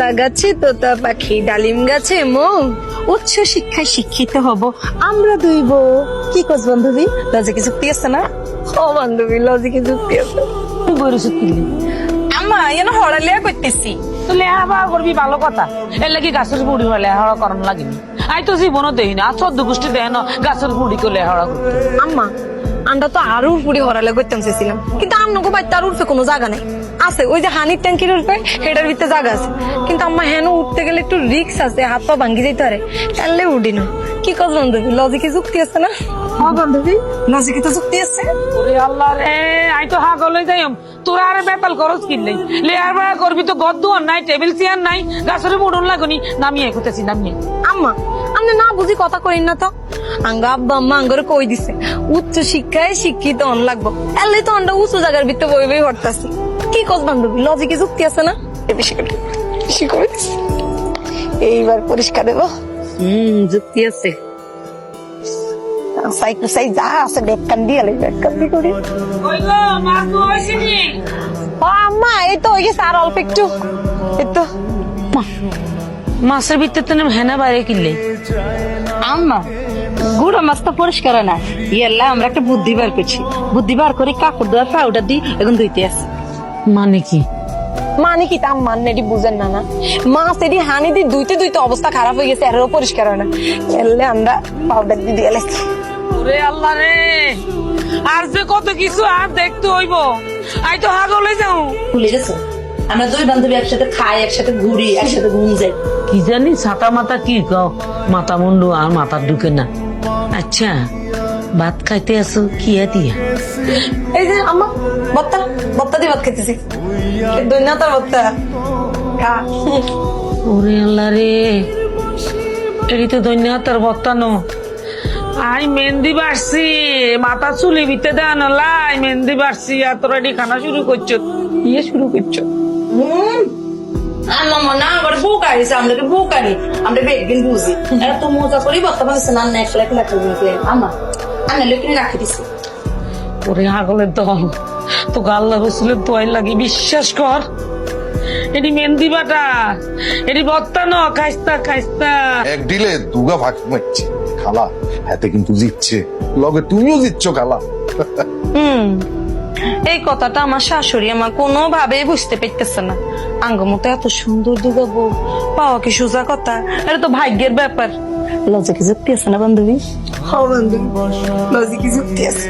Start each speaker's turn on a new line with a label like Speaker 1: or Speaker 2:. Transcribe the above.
Speaker 1: লতা গাছে তোতা পাখি, ডালিম গাছে মৌ। উচ্চ শিক্ষায় শিক্ষিত হব আমরা দুই বউ। কি কস বান্ধবী, লজিকে যুক্তি আছে না? ও বান্ধবী, লজিকে যুক্তি আছে।
Speaker 2: বইরছে কিনলি
Speaker 1: আম্মা এনে হড়ালিয়া করতেছি।
Speaker 2: তো লেহাবা করবি ভালো কথা, এর লাগি গাছের বুড়ি হলে লেহাড়া করানো লাগেনি। আই তো জীবনও দেই না, আর 14 গোষ্ঠী দেয় না গাছের বুড়ি করে লেহাড়া করতে।
Speaker 1: আম্মা আমরা তো আরো পুরি হরালে করতাম চেয়েছিলাম, কিন্তু আমনগো বাড়িতে আর উঠবে কোনো জায়গা নেই। আছে ওই যে হানির ট্যাঙ্কির উঠবে হেটার ভিতরে জায়গা আছে, কিন্তু আম্মা হেন উঠতে গেলে একটু রিক্স আছে, হাত পা ভাঙ্গি যেতে পারে, তাহলে উঠি না। কি কস বান্ধবী, লজিকে যুক্তি আছে না? হ্যাঁ বান্ধবী, লজিকে তো যুক্তি আছে।
Speaker 2: ওরে আল্লাহ রে, আই তো হাগল হয়ে যাই। তোরা আরে বেতাল খরচ কিনলে লেয়ার বেড়া করবি তো, গদ্দ নাই, টেবিল চেয়ার নাই, গাছের বুড়ন লাগুনি। নামিয়ে খুঁজেছি নামিয়ে।
Speaker 1: আম্মা আপনি না বুঝি কথা কইন না তো। আঙ্গা আব্বা আম্মা আঙ্গরে কই দিছে উচ্চ শিক্ষায় শিক্ষিত হন লাগবো, এলে তো আমরা উঁচু জায়গার ভিতরে বই বই হরতাছি। কি কস বান্ধবী, লজিকে যুক্তি আছে না? বেশি করে দিছি। এইবার পরিষ্কার দেবো। যুক্তি আছে। সাই যা আছে বেকান দিয়ে বেকান দিয়ে করি। ও আম্মা এই তো ওই আর অল্প একটু একটু
Speaker 2: মাছের ভিতরে হেনা বাইরে কিনলে।
Speaker 1: আম্মা গুড়া মাছ তো পরিষ্কার না, ইয়াল্লা আমরা একটা বুদ্ধি বার করছি। বুদ্ধি বার করে কাপড় দেওয়ার পাউডার দিই এখন ধুইতে আসি।
Speaker 2: মানে কি?
Speaker 1: মানে কি তাম মান এটি বুঝেন না? না মাছ এটি হানি দিয়ে ধুইতে ধুইতে অবস্থা খারাপ হয়ে গেছে, আরো পরিষ্কার হয় না, এলে আমরা পাউডার দিয়ে দিয়ে এলাইছি।
Speaker 2: ওরে আল্লাহ রে, আর যে কত কিছু আর দেখতে হইব। আই তো হাগল হয়ে যাও।
Speaker 3: ভুলে গেছো আমরা দুই বান্ধবী একসাথে খাই, একসাথে ঘুরি, একসাথে ঘুম যাই।
Speaker 2: কি জানি ছাতা মাথা কি কও, মাথা মুন্ডু আর মাথা ঢুকে না। আচ্ছা ভাত খাইতে আসো কি দিয়া?
Speaker 1: এই যে আম্মা বত্তা বত্তা দিয়ে ভাত খেতেছি, দৈন্যতার বত্তা খা।
Speaker 2: ওরে আল্লাহ রে, এটি তো ধন্যতার বর্তানো। আই মেহেন্দি বাড়ছি, মাথা চুলি ভিতরে দেন লাই মেহেন্দি বাড়ছি, আর তোরা এটি খানা শুরু করছো, ইয়ে শুরু করছো।
Speaker 3: না আবার বউ কাড়িছে, আমরা বউ কাড়ি, আমরা বেগদিন বুঝি এত মজা করি বর্তমানে স্নান না একলা একলা খেলবে। আমা আমি লোকিনে রাখি দিছি।
Speaker 2: ওরে আগলের দল, তো আল্লাহ রসুলের দোয়াই লাগে, বিশ্বাস কর। এটি মেহেন্দি বাটা, এটি বর্তানো, খাইস্তা খাইস্তা।
Speaker 4: এক ডিলে দুগা ভাগ মারছে খালা, হাতে কিন্তু জিতছে, লগে তুমিও জিতছো খালা।
Speaker 1: এই কথাটা আমার শাশুড়ি আমার কোনোভাবে বুঝতে পারতেছে না। আঙ্গমতো এত সুন্দর দুগা বউ পাওয়া কি সোজা কথা? এটা তো ভাগ্যের ব্যাপার। লজিকে যুক্তি আছে না বান্ধবী? হ্যাঁ বান্ধবী, লজিকে যুক্তি আছে।